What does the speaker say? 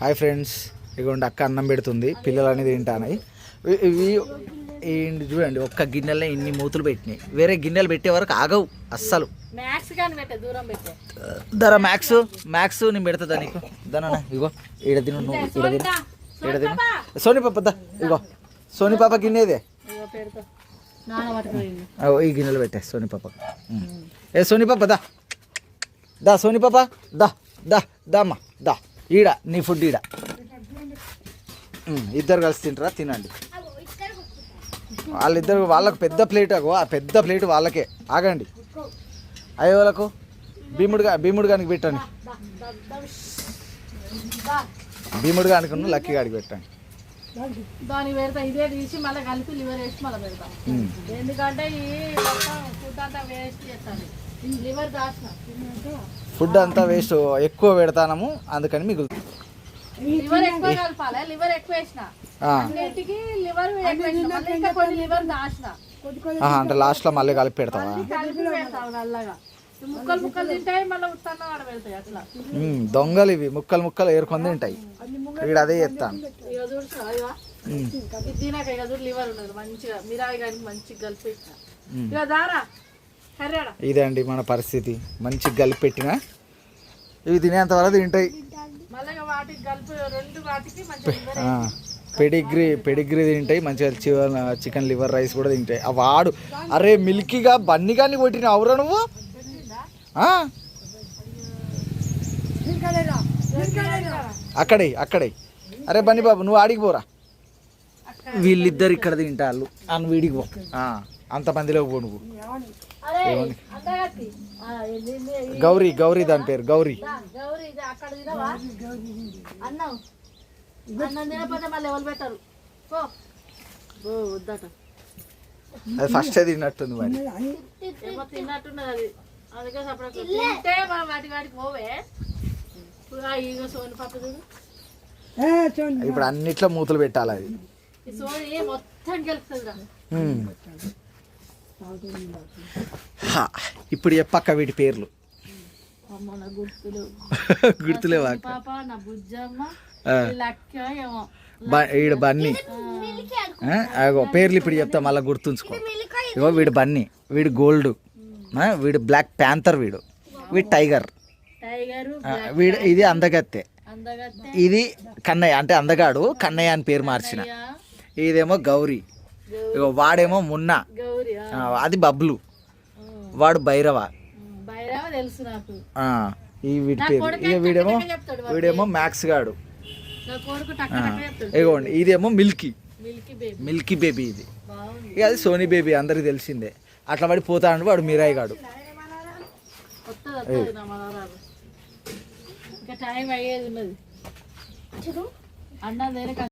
Hi friends, ఇగోండి అక్క అన్నం పెడుతుంది, పిల్లలు అనేది తింటానాయి. ఇవి ఏంటి చూడండి, ఒక్క గిన్నెలో ఇన్ని మూతులు పెట్టినాయి. వేరే గిన్నెలు పెట్టే వరకు ఆగవు అస్సలు. ధర మ్యాక్స్ నేను పెడతా నీకు దానా. ఇగో ఈడ తిను, నువ్వు ఈడ తిను. సోని పాప దా, ఇగో సోని పాప గిన్నెదే, ఈ గిన్నెలు పెట్టే సోని పాప. ఏ సోని పాప దా దా, సోని పాప దా దా దా అమ్మా దా, ఈడ నీ ఫుడ్ ఈడ. ఇద్దరు కలిసి తింటారా, తినండి. వాళ్ళిద్దరు, వాళ్ళకు పెద్ద ప్లేట్, ఆ పెద్ద ప్లేట్ వాళ్ళకే. ఆగండి, అయ్యే వాళ్ళకు భీముడు గానికి పెట్టండి, భీముడు గానికి లక్కీ గాడికి పెట్టండి. దానికి పెడతా, ఇదే తీసి మళ్ళీ కలిపి లివర్ వేసి మళ్ళీ పెడతా. ఎందుకంటే ఈ ఫుడ్ అంతా వేస్ట్ చేస్తాను. లివర్ దాచిన ఫుడ్ అంతా వేస్ట్ ఎక్కువ పెడతాము, అందుకని మిగులుతుంది. లివర్ ఎక్కువ కలపాలి, లివర్ ఎక్కువ వేసిన లివర్ ఇంకా కొన్ని లివర్ దాచిన అంటే లాస్ట్ లో మళ్ళీ కలిపి పెడతావా? నల్లగా ముక్కలు ముక్కలు తింటాయి, మళ్ళీ ఉత్తన్న వాడ పెడతాయి. అట్లా దొంగలు ఇవి, ముక్కలు ముక్కలు ఏరుకొని తింటాయి. ఇక్కడ అదే చెప్తాను. తినాక ఇక చూడు లివర్ ఉన్నది మంచిగా, మిరాయి కానీ మంచిగా కలిపి ఇక దారా. ఇదే అండి మన పరిస్థితి. మంచిగా కలిపి పెట్టినా ఇవి తినేంత వరకు తింటాయి. పెడిగ్రీ తింటాయి మంచిగా. చికెన్ లివర్ రైస్ కూడా తింటాయి. ఆ వాడు అరే మిల్కీగా బన్నీ కానీ కొట్టిన అవురా నువ్వు. అక్కడే అరే బన్నీ బాబు నువ్వు ఆడికి పోరా. వీళ్ళిద్దరు ఇక్కడ తింటారు, నువ్వు వీడికి పో. అంతమందిలోకి పో నువ్వు. గౌరీ దాని పేరు గౌరీ. అది ఫస్ట్ తిన్నట్టుంది మరి. తిన్నట్టున్నది అందుకే వాటి వాటికి పోవే. ఇప్పుడు అన్నిట్లో మూతలు పెట్టాలి. అది సోని మొత్తం గెలుస్తుందిరా. ఇప్పుడు చెప్పక్క వీటి పేర్లు. గుర్తులేవా? ఈడ బన్నీ. పేర్లు ఇప్పుడు చెప్తా, మళ్ళీ గుర్తుంచుకో. ఇగో వీడు బన్నీ, వీడు గోల్డ్, వీడు బ్లాక్ ప్యాంథర్, వీడు టైగర్, వీడు ఇది అందగత్తె, ఇది కన్నయ్య అంటే అందగాడు, కన్నయ్య అని పేరు మార్చిన. ఇదేమో గౌరీ, వాడేమో మున్నా, అది బబ్లు, వాడు భైరవ. ఈ వీడి పేరు. వీడేమో మ్యాక్స్ గాడు. ఇగోండి ఇదేమో మిల్కీ బేబీ. ఇది ఇక అది సోనీ బేబీ, అందరికి తెలిసిందే. అట్లా పడి పోతాడు వాడు మిరాయి గాడు. టైం అయ్యేది ఉన్నది అన్న.